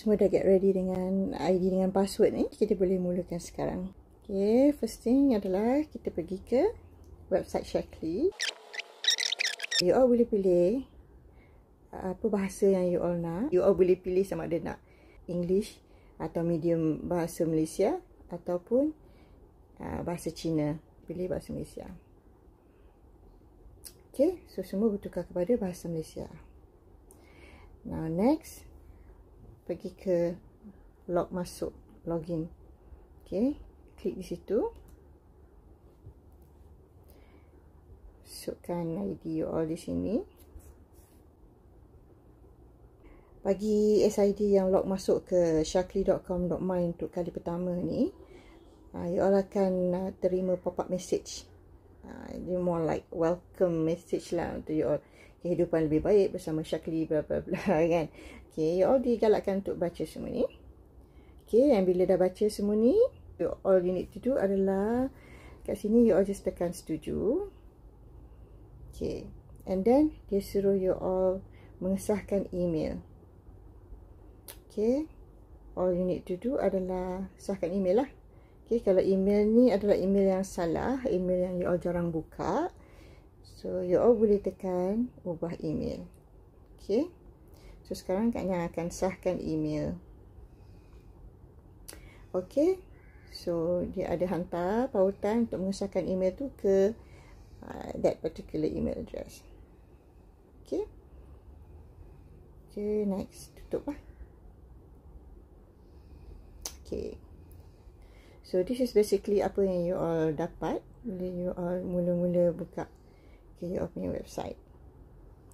Semua dah get ready dengan ID dengan password ni. Kita boleh mulakan sekarang. Okay, first thing adalah kita pergi ke website Shaklee. You all boleh pilih apa bahasa yang you all nak. You all boleh pilih sama ada nak English atau medium bahasa Malaysia ataupun bahasa Cina. Pilih bahasa Malaysia. Okay, so semua bertukar kepada bahasa Malaysia. Now next, pergi ke login. Okay, klik di situ. Masukkan ID you all di sini. Bagi SID yang log masuk ke shaklee.com.my untuk kali pertama ni, you all akan terima pop-up message. Dia more like welcome message lah untuk you all. Kehidupan lebih baik bersama Shaklee bla bla bla kan. Okay, you all digalakkan untuk baca semua ni. Okay, and bila dah baca semua ni, all you need to do adalah kat sini you all just tekan setuju. Okay, and then dia suruh you all mengesahkan email. Okay, all you need to do adalah sahkan email lah. Okay, kalau email ni adalah email yang salah, email yang you all jarang buka, so you all boleh tekan ubah email. Okay, so sekarang Kak akan sahkan email. Okay, so dia ada hantar pautan untuk mengesahkan email tu ke that particular email address. Okay, okay, next, tutup lah. Okay, so this is basically apa yang you all dapat bila you all mula-mula buka you all punya website.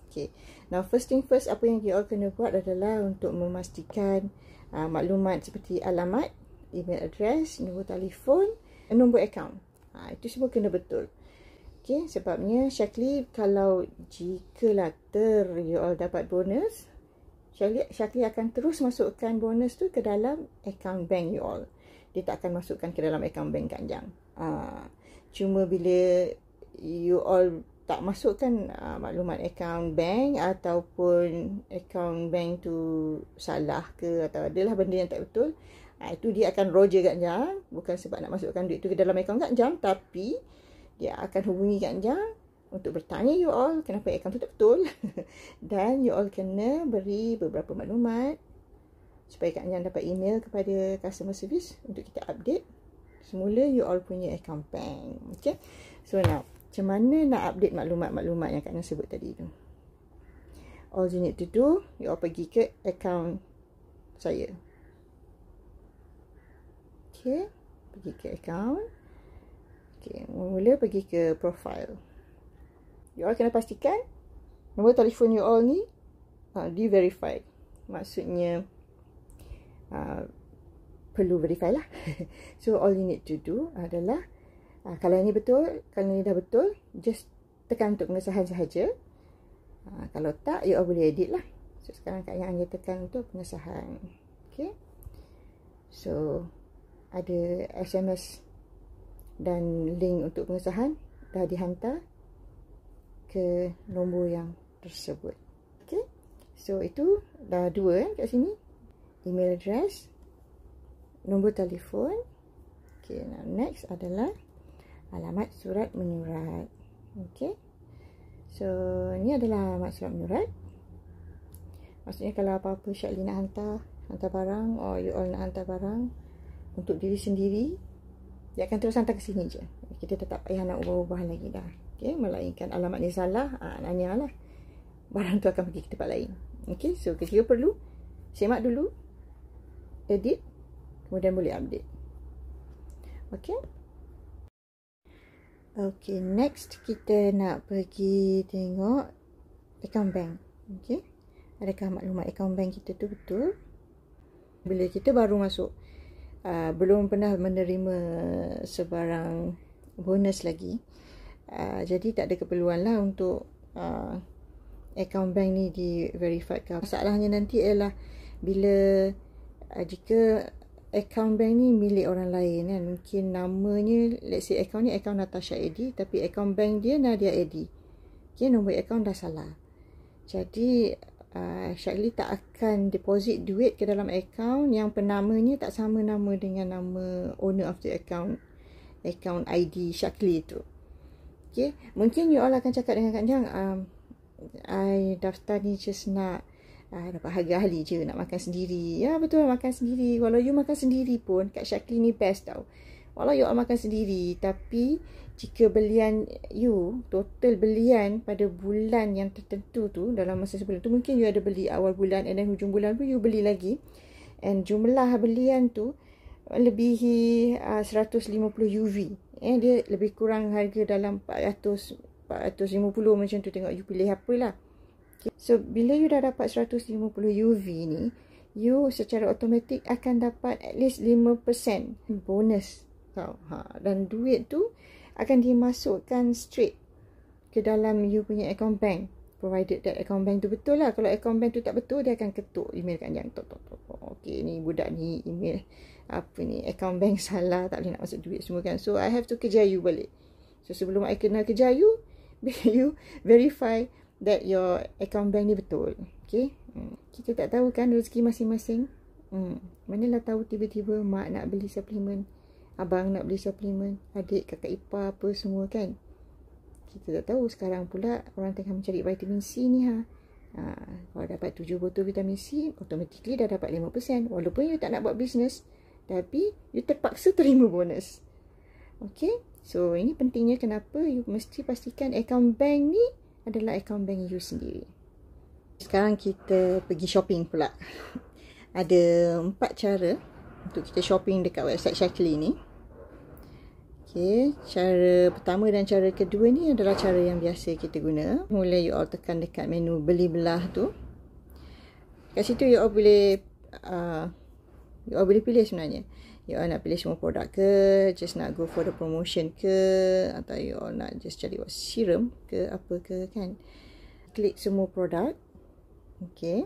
Okay, now first thing first, apa yang you all kena buat adalah untuk memastikan maklumat seperti alamat, email address, nombor telefon, nombor akaun. Itu semua kena betul. Okay, sebabnya Shaklee kalau jikalah you all dapat bonus, Shaklee akan terus masukkan bonus tu ke dalam akaun bank you all. Dia tak akan masukkan ke dalam akaun bank Kak Anjang. Cuma bila you all tak masukkan maklumat akaun bank ataupun akaun bank tu salah ke atau adalah benda yang tak betul, itu dia akan roger Kak Anjang. Bukan sebab nak masukkan duit tu ke dalam akaun Kak Anjang, tapi dia akan hubungi Kak Anjang untuk bertanya you all kenapa akaun tu tak betul. Dan you all kena beri beberapa maklumat supaya Kak Anjang dapat email kepada customer service untuk kita update semula you all punya account bank. Okay, so now macam mana nak update maklumat-maklumat yang Kak Anjang sebut tadi tu? All you need to do, you all pergi ke account saya. Okay, pergi ke account. Okay, mula pergi ke profile. You all kena pastikan nombor telefon you all ni di-verified. Maksudnya perlu verify lah. So all you need to do adalah kalau ini betul, kalau ini dah betul, just tekan untuk pengesahan sahaja. Kalau tak, you all boleh edit lah. So sekarang Kak yang hanya tekan untuk pengesahan. Okay, so ada SMS dan link untuk pengesahan dah dihantar ke nombor yang tersebut. Okay, so itu dah dua kat sini. Email address, nombor telefon. Okay, now next adalah alamat surat menyurat. Okay, so ni adalah alamat surat menyurat. Maksudnya kalau apa-apa Shaklee nak hantar barang, or you all nak hantar barang untuk diri sendiri, dia akan terus hantar ke sini je. Kita tak payah nak ubah-ubah lagi dah. Okay, melainkan alamat ni salah, nanya lah, barang tu akan pergi ke tempat lain. Okay, so ketika perlu, semak dulu, edit, kemudian boleh update. Okay. Okay, next kita nak pergi tengok akaun bank. Okay, adakah maklumat akaun bank kita tu betul? Bila kita baru masuk, belum pernah menerima sebarang bonus lagi, jadi tak ada keperluan lah untuk akaun bank ni di-verified. Masalahnya nanti ialah bila jika akaun bank ni milik orang lain kan, mungkin namanya, let's say akaun ni akaun Natasha Eddy, tapi akaun bank dia Nadia Eddy. Okay, nombor akaun dah salah. Jadi Syakli tak akan deposit duit ke dalam account yang penamanya tak sama nama dengan nama owner of the account ID Syakli tu. Okay, mungkin you all akan cakap dengan Kak Jang, I daftar ni just nak dapat harga ahli je, nak makan sendiri. Ya betul, makan sendiri. Walau you makan sendiri pun Kak Syakli ni best tau. Walau you all makan sendiri, tapi jika belian you, total belian pada bulan yang tertentu tu, dalam masa sebulan tu, mungkin you ada beli awal bulan and then hujung bulan tu you beli lagi, and jumlah belian tu lebihi 150 UV. Dia lebih kurang harga dalam 450 macam tu, tengok you pilih apalah. Okay. So bila you dah dapat 150 UV ni, you secara automatik akan dapat at least 5% bonus tau. Dan duit tu akan dimasukkan straight ke dalam you punya account bank, provided that account bank tu betul lah. Kalau account bank tu tak betul, dia akan ketuk email Kak Jang. Okay, ni budak ni email apa ni, account bank salah, tak boleh nak masuk duit semua kan. So I have to kejar you balik. So sebelum I kena kejar you, you verify that your account bank ni betul. Okay, kita tak tahu kan rezeki masing-masing. Manalah tahu tiba-tiba mak nak beli suplemen, abang nak beli suplemen, adik, kakak ipar apa semua kan. Kita tak tahu sekarang pula orang tengah mencari vitamin C ni kalau dapat 7 botol vitamin C, automatically dah dapat 5%. Walaupun you tak nak buat bisnes, tapi you terpaksa terima bonus. Okay, so ini pentingnya kenapa you mesti pastikan account bank ni adalah account bank you sendiri. Sekarang kita pergi shopping pula. Ada 4 cara untuk kita shopping dekat website Syakli ni. Okay, cara pertama dan cara kedua ni adalah cara yang biasa kita guna. Mula you all tekan dekat menu beli belah tu. Kat situ you all boleh pilih sebenarnya. You all nak pilih semua produk ke, just nak go for the promotion ke, atau you all nak just cari serum ke apa ke kan. Klik semua produk. Okay.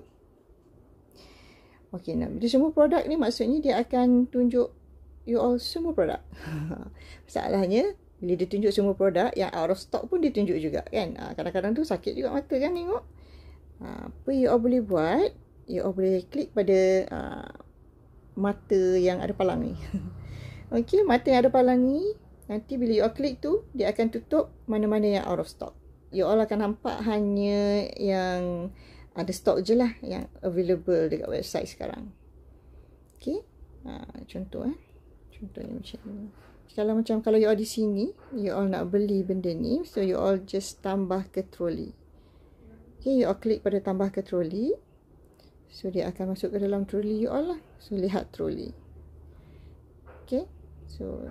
Okay, nak pilih semua produk ni maksudnya dia akan tunjuk you all semua produk. Masalahnya bila dia tunjuk semua produk, yang out of stock pun dia tunjuk juga kan. Kadang-kadang tu sakit juga mata kan tengok. Apa you all boleh buat, you all boleh klik pada mata yang ada palang ni. Okay, mata yang ada palang ni, nanti bila you all klik tu, dia akan tutup mana-mana yang out of stock. You all akan nampak hanya yang ada stock je lah yang available dekat website sekarang. Okay, contoh contohnya macam ni. Kalau you all di sini, you all nak beli benda ni, so you all just tambah ke troli. Okay, you all klik pada tambah ke troli. So dia akan masuk ke dalam troli you all lah. So lihat troli. Okay, so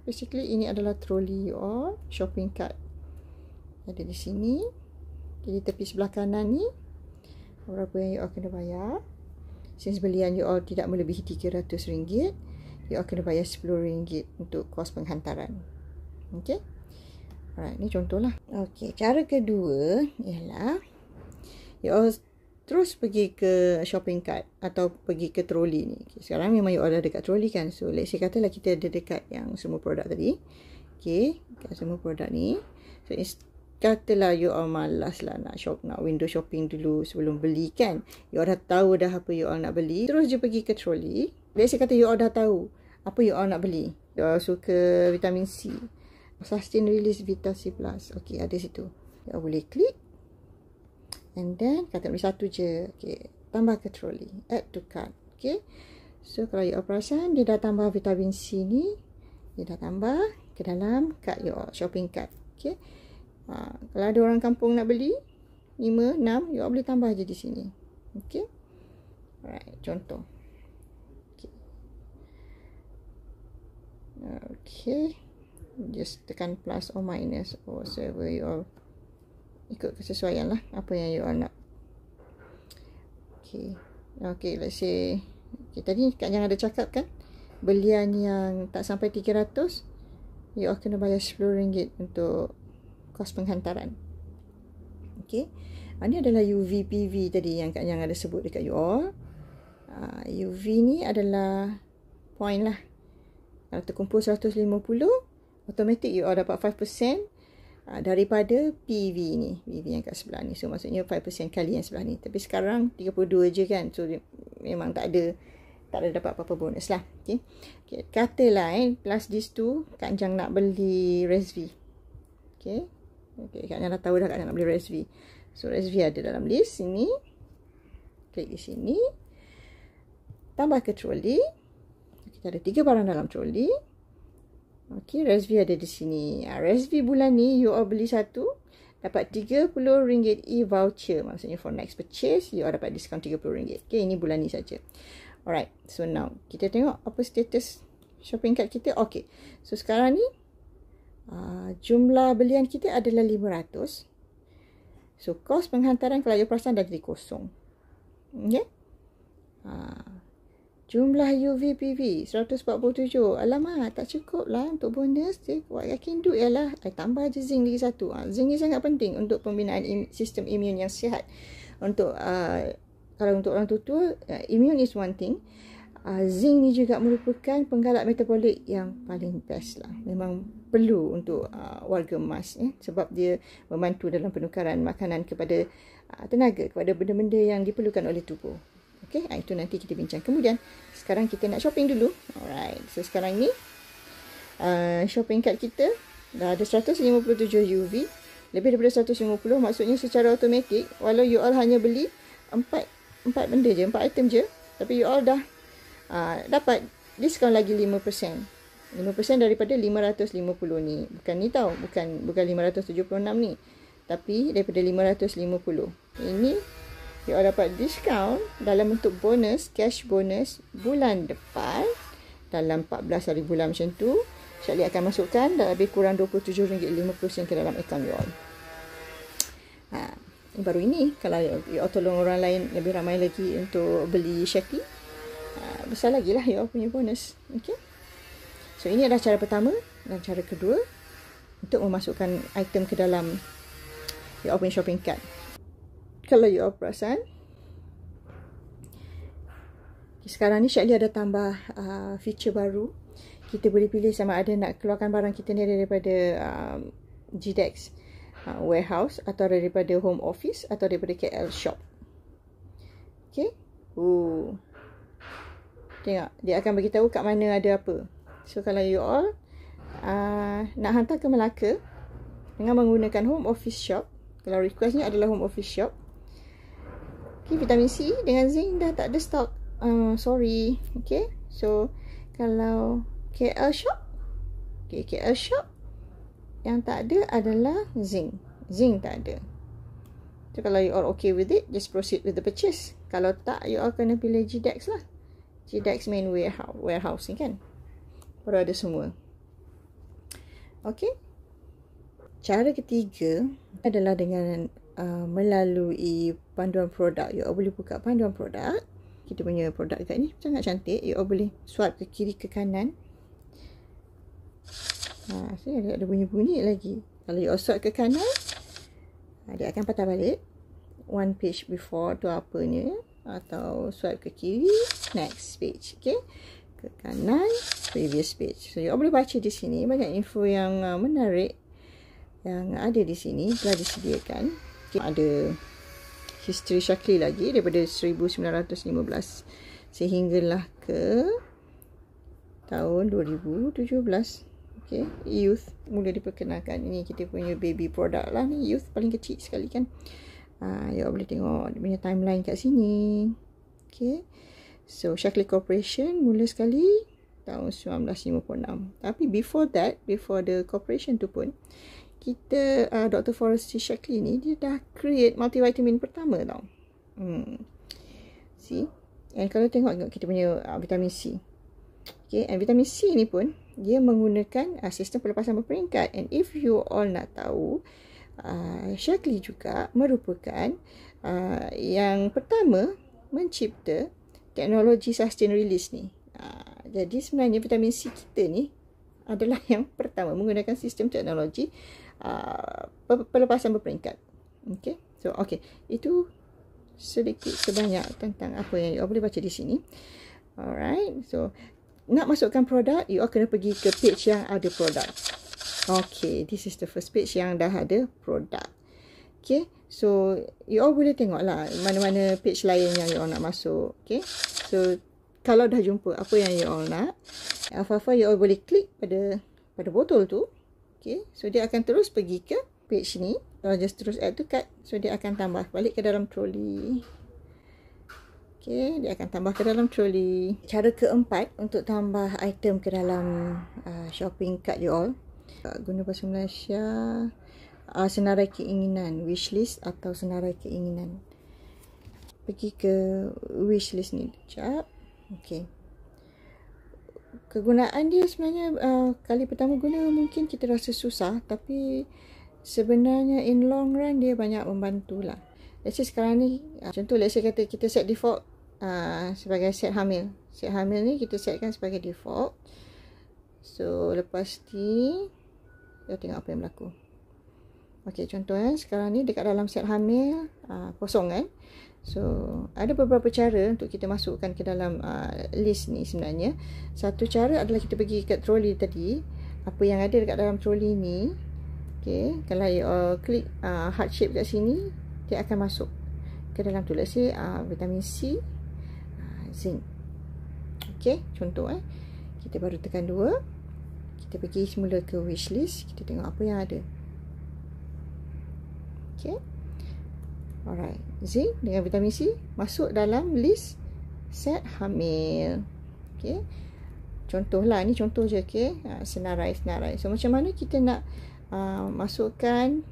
basically ini adalah troli you all, shopping cart. Ada di sini. Jadi tepi sebelah kanan ni, berapa yang you all kena bayar. Since belian you all tidak melebihi RM300, you all kena bayar RM10 untuk kos penghantaran. Okay. Alright, ni contohlah. Okay, cara kedua ialah you all terus pergi ke shopping cart atau pergi ke troli ni. Okay, sekarang memang you all ada dekat troli kan. So let's say katalah kita ada dekat yang semua produk tadi. Okay, dekat semua produk ni. So katalah you all malas lah nak window shopping dulu sebelum beli kan. You all dah tahu dah apa you all nak beli. Terus je pergi ke troli. Let's say kata you all dah tahu apa you all nak beli. You all suka vitamin C, Sustain Release Vita C+. Okay, ada situ. You all boleh klik. And then kata beli satu je. Okay, tambah ke troli. Add to cart. Okay. So kalau you all perasan, dia dah tambah vitamin C ni. Dia dah tambah ke dalam cart you all, shopping cart. Okay. Kalau ada orang kampung nak beli 5, 6, you all boleh tambah je di sini. Okay. Alright, contoh. Okay. Just tekan plus or minus or whatever you all. Ikut kesesuaian lah apa yang you all nak. Okay. Okay, let's say tadi Kak Jang ada cakap kan, belian yang tak sampai 300, you all kena bayar RM10 untuk kos penghantaran. Okay. Ini adalah UV PV tadi yang Kak Jang ada sebut dekat you all. UV ni adalah point lah. Kalau terkumpul 150, automatic you all dapat 5% daripada PV ni. PV yang kat sebelah ni. So maksudnya 5% kali yang sebelah ni. Tapi sekarang 32 je kan. So memang tak ada dapat apa-apa bonus lah. Okay. Katalah plus this tu Kak Jang nak beli Resvi. Okay. Kak Jang dah tahu dah Kak Jang nak beli Resvi. So Resvi ada dalam list sini. Klik di sini. Tambah ke troli. Kita ada 3 barang dalam troli. Okay, Resvi ada di sini. Resvi bulan ni you all beli satu dapat RM30 e-voucher. Maksudnya for next purchase you all dapat diskaun RM30. Okay, ini bulan ni saja. Alright, so now kita tengok apa status shopping cart kita. Okay, so sekarang ni jumlah belian kita adalah 500. So kos penghantaran kalau you perasan dah jadi kosong. Okay. Jumlah UVPV 147. Alamak, tak cukup lah untuk bonus. What I can do ialah tambah je zinc lagi satu. Zinc ni sangat penting untuk pembinaan sistem imun yang sihat. Untuk kalau untuk orang tua, immune is one thing. Zinc ni juga merupakan penggalak metabolik yang paling best lah. Memang perlu untuk warga emas sebab dia membantu dalam penukaran makanan kepada tenaga, kepada benda-benda yang diperlukan oleh tubuh. Okay, itu nanti kita bincang kemudian. Sekarang kita nak shopping dulu. Alright, so sekarang ni shopping cart kita dah ada 157 UV. Lebih daripada 150, maksudnya secara automatik walau you all hanya beli 4 benda je, 4 item je, tapi you all dah dapat diskaun lagi 5%. 5% daripada 550 ni. Bukan ni tau, bukan 576 ni. Tapi daripada 550. Ini you all dapat diskaun dalam bentuk bonus, cash bonus bulan depan dalam 14 hari bulan macam tu. Syakli akan masukkan lebih kurang RM27.50 ke dalam akaun you all. Baru ini kalau you all tolong orang lain lebih ramai lagi untuk beli Syakli, besar lagi lah you all punya bonus. Okay. So ini adalah cara pertama. Dan cara kedua untuk memasukkan item ke dalam you all punya shopping cart. Kalau you all perasan, sekarang ni Syakli ada tambah feature baru. Kita boleh pilih sama ada nak keluarkan barang kita ni daripada GDEX warehouse atau daripada home office atau daripada KL shop. Okay. Tengok, dia akan bagi tahu kat mana ada apa. So kalau you all nak hantar ke Melaka dengan menggunakan home office shop, kalau requestnya adalah home office shop, okay, vitamin C dengan zinc dah tak ada stok. Sorry. Okay. So kalau KL shop, okay, KL shop yang tak ada adalah zinc. Zinc tak ada. So kalau you all okay with it, just proceed with the purchase. Kalau tak, you all kena pilih GDEX lah. GDEX main warehouse ni kan. Baru ada semua. Okay. Cara ketiga adalah dengan melalui panduan produk. You all boleh buka panduan produk. Kita punya produk dekat ni sangat cantik. You all boleh swipe ke kiri ke kanan. Saya ada bunyi-bunyi lagi. Kalau you all swipe ke kanan, dia akan patah balik. One page before tu apanya. Atau swipe ke kiri, next page. Okay. Ke kanan, previous page. So you all boleh baca di sini. Banyak info yang menarik yang ada di sini telah disediakan. Okay. Ada history Syakli lagi daripada 1915 sehinggalah ke tahun 2017. Okay, youth mula diperkenalkan. Ini kita punya baby product lah ni, youth paling kecil sekali kan. You boleh tengok dia punya timeline kat sini. Okay, so Syakli Corporation mula sekali tahun 1956. Tapi before that, before the corporation tu pun, kita Dr. Forresti Syakli ni dia dah create multivitamin pertama tau. See, and kalau tengok kita punya vitamin C. Okay, and vitamin C ni pun dia menggunakan sistem pelepasan berperingkat. And if you all nak tahu, Syakli juga merupakan yang pertama mencipta teknologi sustain release ni. Jadi sebenarnya vitamin C kita ni adalah yang pertama menggunakan sistem teknologi pelepasan berperingkat. Okay, so okay, itu sedikit sebanyak tentang apa yang you all boleh baca di sini. Alright, so nak masukkan produk, you all kena pergi ke page yang ada produk. Okay, this is the first page yang dah ada produk. Okay, so you all boleh tengok lah mana-mana page lain yang you all nak masuk. Okay, so kalau dah jumpa apa yang you all nak, apa-apa you all boleh klik pada botol tu. Okay, so dia akan terus pergi ke page ni. Just terus add to cart. So dia akan tambah balik ke dalam troli. Okay, dia akan tambah ke dalam troli. Cara keempat untuk tambah item ke dalam shopping cart you all, guna bahasa Malaysia, senarai keinginan, wishlist atau senarai keinginan. Pergi ke wishlist ni sekejap. Okay, kegunaan dia sebenarnya kali pertama guna mungkin kita rasa susah, tapi sebenarnya in long run dia banyak membantu lah. Let's say sekarang ni, contoh let's say kata kita set default sebagai set hamil. Set hamil ni kita setkan sebagai default. So lepas ni kita tengok apa yang berlaku. Okay, contoh sekarang ni dekat dalam set hamil kosong kan. So ada beberapa cara untuk kita masukkan ke dalam list ni sebenarnya. Satu cara adalah kita pergi kat troli tadi, apa yang ada dekat dalam troli ni. Okay, kalau you klik heart shape kat sini, dia akan masuk ke dalam tu. Let's say vitamin C, zinc. Okay, contoh kita baru tekan 2, kita pergi semula ke wishlist, kita tengok apa yang ada. Okay, alright, zinc dengan vitamin C masuk dalam list set hamil. Okay, contoh lah, ni contoh je. Okay, senarai. So macam mana kita nak masukkan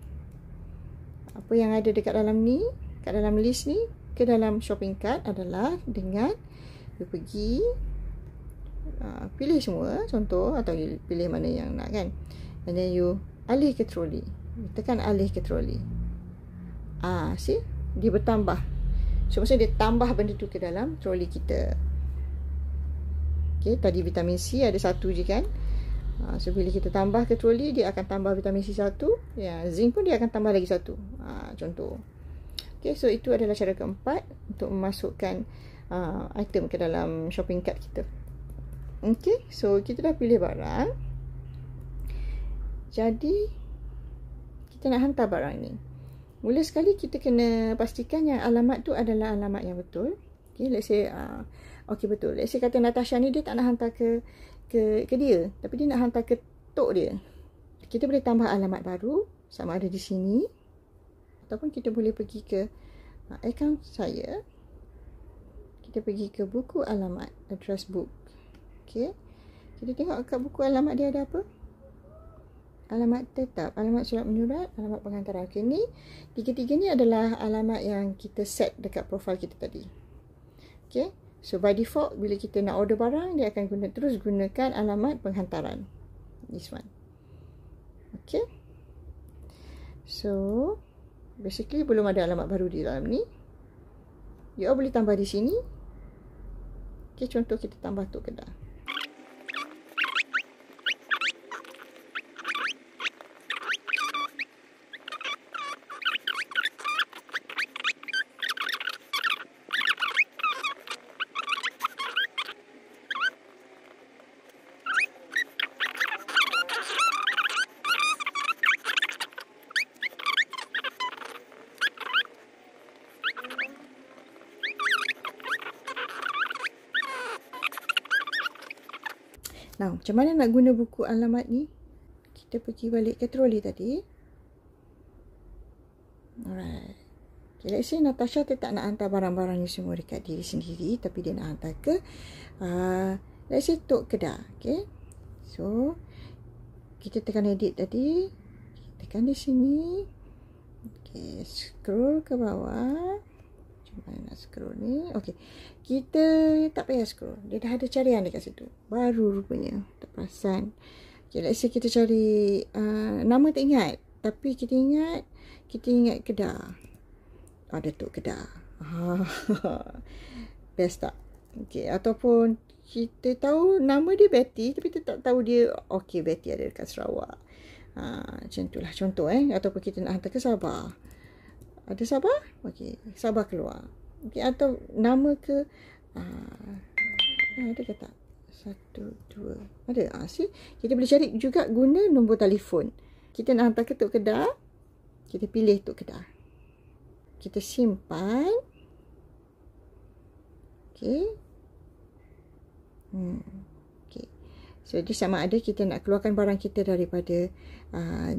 apa yang ada dekat dalam ni, kat dalam list ni, ke dalam shopping cart adalah dengan you pergi pilih semua contoh, atau you pilih mana yang nak kan, and then you alih ke troli, you tekan alih ke troli. See, dia bertambah. So maksudnya dia tambah benda tu ke dalam troli kita. Okay, tadi vitamin C ada 1 je kan. So bila kita tambah ke troli, dia akan tambah vitamin C 1, ya, zinc pun dia akan tambah lagi 1. Contoh. Okay, so itu adalah cara keempat untuk memasukkan item ke dalam shopping cart kita. Okay, so kita dah pilih barang. Jadi kita nak hantar barang ni. Mula sekali kita kena pastikan yang alamat tu adalah alamat yang betul. Okay, let's say okay, betul. Let's say kata Natasha ni dia tak nak hantar ke dia, tapi dia nak hantar ke tok dia. Kita boleh tambah alamat baru sama ada di sini, ataupun kita boleh pergi ke akaun saya. Kita pergi ke buku alamat, address book. Okay, kita tengok kat buku alamat dia ada apa. Alamat tetap, alamat surat menyurat, alamat pengantaran. Okay, ni tiga-tiga ni adalah alamat yang kita set dekat profil kita tadi. Okay, so by default bila kita nak order barang, dia akan terus gunakan alamat penghantaran. This one. Okay, so basically belum ada alamat baru di dalam ni. You all boleh tambah di sini. Okay, contoh kita tambah Tok Kedah. Nah, macam mana nak guna buku alamat ni? Kita pergi balik ke troli tadi. Alright. Okay, let's say Natasha tak nak hantar barang-barang ni semua dekat diri sendiri, tapi dia nak hantar ke let's say Tok Kedah. Okay, so kita tekan edit tadi, tekan di sini. Okay, scroll ke bawah. Macam mana nak scroll ni? Okay, kita tak payah scroll, dia dah ada carian dekat situ baru rupanya, tak perasan. Okay, let's say kita cari nama tak ingat, tapi kita ingat Kedah. Ada Tok Kedah. Best tak? Okay, ataupun kita tahu nama dia Betty, tapi kita tak tahu dia, okay, Betty ada dekat Sarawak. Macam itulah contoh ataupun kita nak hantar ke Sabah. Ada Sabah? Okay, Sabah keluar. Okay, atau nama ke ada ke tak? 12. Ada. See? Kita boleh cari juga guna nombor telefon. Kita nak hantar ke Tok Kedah, kita pilih Tok Kedah. Kita simpan. Okey. Okay. So, dia sama ada kita nak keluarkan barang kita daripada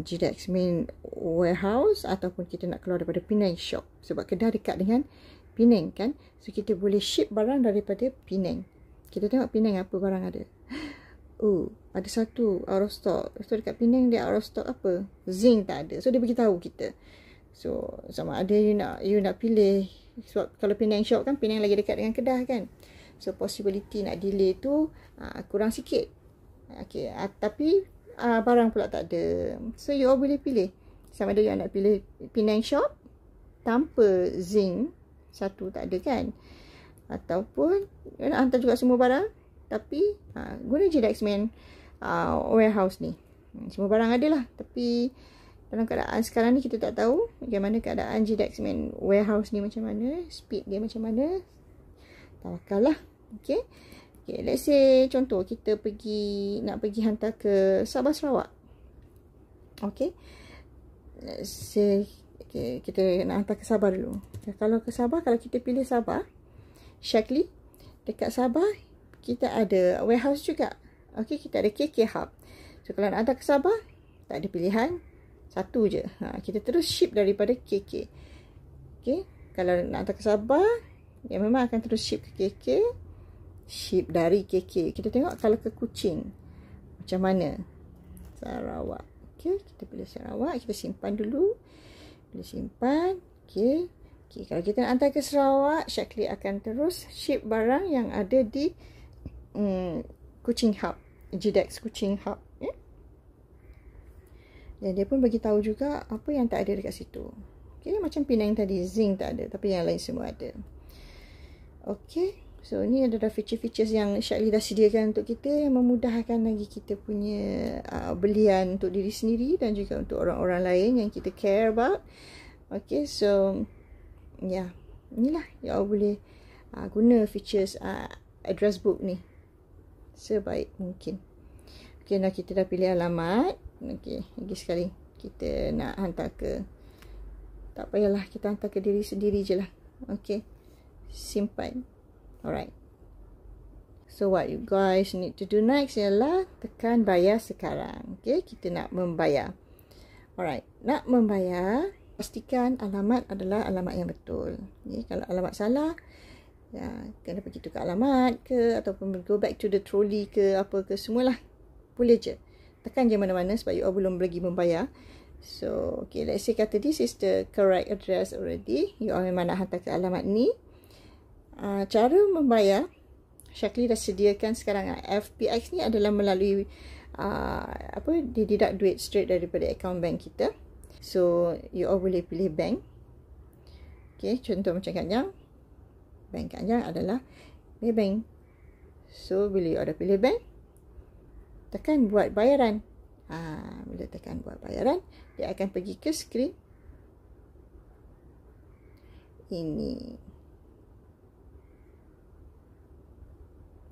GDEX main warehouse ataupun kita nak keluar daripada Penang shop. Sebab Kedah dekat dengan Penang kan. So, kita boleh ship barang daripada Penang. Kita tengok Penang apa barang ada. Oh, ada satu out of stock. So, dekat Penang dia out of stock apa? Zinc tak ada. So, dia beritahu kita. So, sama ada you nak pilih. Sebab kalau Penang shop kan, Penang lagi dekat dengan Kedah kan. So, possibility nak delay tu kurang sikit. Okay, tapi barang pula tak ada. So, you all boleh pilih. Sama ada you nak pilih Penang shop tanpa zinc. Satu tak ada kan. Ataupun you nak hantar juga semua barang, tapi guna GDEX main warehouse ni. Semua barang ada lah. Tapi dalam keadaan sekarang ni kita tak tahu bagaimana keadaan GDEX main warehouse ni macam mana. Speed dia macam mana. Tawakal lah. Okay. Okay, let's say contoh kita nak pergi hantar ke Sabah Sarawak. Okay. Let's say kita nak hantar ke Sabah dulu. Kalau ke Sabah, kalau kita pilih Sabah, Shaklee, dekat Sabah kita ada warehouse juga. Okay, kita ada KK Hub. So, kalau nak hantar ke Sabah, tak ada pilihan. Satu je. Kita terus ship daripada KK. Okay, kalau nak hantar ke Sabah, ya memang akan terus ship ke KK. Ship dari KK. Kita tengok kalau ke Kuching macam mana. Sarawak. Okay, kita pilih Sarawak. Kita simpan dulu. Boleh simpan. Okay. Okay, kalau kita nak hantar ke Sarawak, Shaklee akan terus ship barang yang ada di Kuching Hub. GDEX Kuching Hub. Yeah? Dan dia pun bagi tahu juga apa yang tak ada dekat situ. Okay, macam Penang tadi, zinc tak ada. Tapi yang lain semua ada. Okay. So, ni adalah feature-features yang Shaklee dah sediakan untuk kita yang memudahkan lagi kita punya belian untuk diri sendiri dan juga untuk orang-orang lain yang kita care about. Okay, so ya, inilah you boleh guna features address book ni sebaik mungkin. Okay, nah kita dah pilih alamat. Okay, lagi sekali kita nak hantar ke, tak payahlah, kita hantar ke diri sendiri je lah. Okay, simpan. Alright. So, what you guys need to do next ialah tekan bayar sekarang. Okay, kita nak membayar. Alright, nak membayar, pastikan alamat adalah alamat yang betul. Okay, kalau alamat salah, ya, kena pergi tukar alamat ke, ataupun go back to the trolley ke, apa ke, semualah. Boleh je. Tekan je mana-mana sebab you all belum lagi membayar. So, okay, let's say kata this is the correct address already. You all memang nak hantar ke alamat ni. Cara membayar, Shaklee dah sediakan sekarang. FPX ni adalah melalui dia deduct duit straight daripada akaun bank kita. So, you all boleh pilih bank. Okay, contoh macam Kak Jang. Bank Kak Jang adalah Maybank. So, bila you all dah pilih bank, tekan buat bayaran. Bila tekan buat bayaran, dia akan pergi ke skrin ini.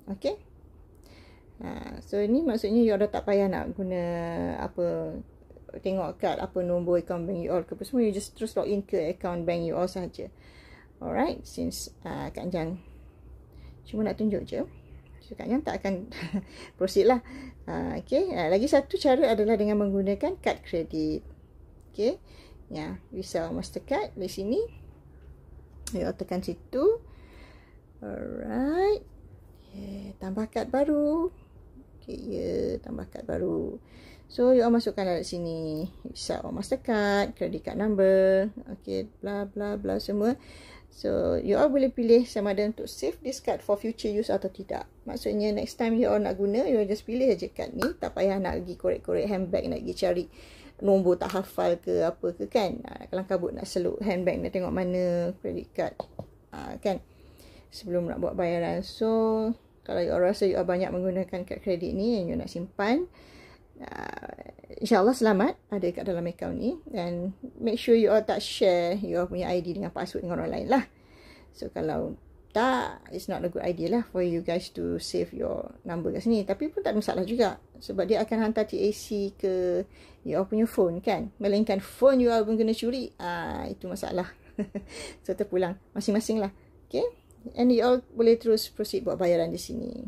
Okay. So, ini maksudnya you all dah tak payah nak guna apa, tengok kad apa nombor akaun bank you all ke apa semua. You just terus login ke akaun bank you all sahaja. Alright. Since Kak Jang cuma nak tunjuk je, so Kak Jang tak akan proceed lah. Okay. Lagi satu cara adalah dengan menggunakan kad kredit. Okay. Ya, Visa Mastercard di sini. You all tekan situ. Alright. Okay, tambah kad baru. Okay, tambah kad baru. So, you all masukkan dalam sini Visa or Mastercard, credit card number, okay, bla bla bla semua. So, you all boleh pilih sama ada untuk save this card for future use atau tidak. Maksudnya, next time you all nak guna, you all just pilih aja card ni. Tak payah nak pergi korek-korek handbag, nak pergi cari nombor tak hafal ke apa ke kan. Kalau kabut nak seluk handbag, nak tengok mana credit card kan, sebelum nak buat bayaran. So, kalau you all rasa you all banyak menggunakan kad kredit ni yang you nak simpan, InsyaAllah selamat ada kat dalam akaun ni. Dan make sure you all tak share you all punya ID dengan password dengan orang lain lah. So, kalau tak, it's not a good idea lah for you guys to save your number kat sini. Tapi pun tak ada masalah juga, sebab dia akan hantar TAC ke you all punya phone kan. Melainkan phone you all pun kena curi, itu masalah. So terpulang masing-masing lah. Okay, and you all boleh terus proceed buat bayaran di sini.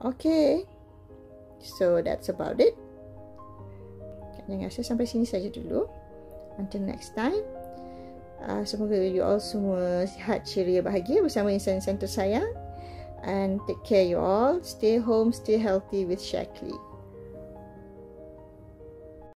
Okay, so that's about it. Jangan rasa sampai sini saja dulu. Until next time, semoga you all semua sihat, ceria, bahagia bersama insan-insan tersayang. And take care you all. Stay home, stay healthy with Shaklee.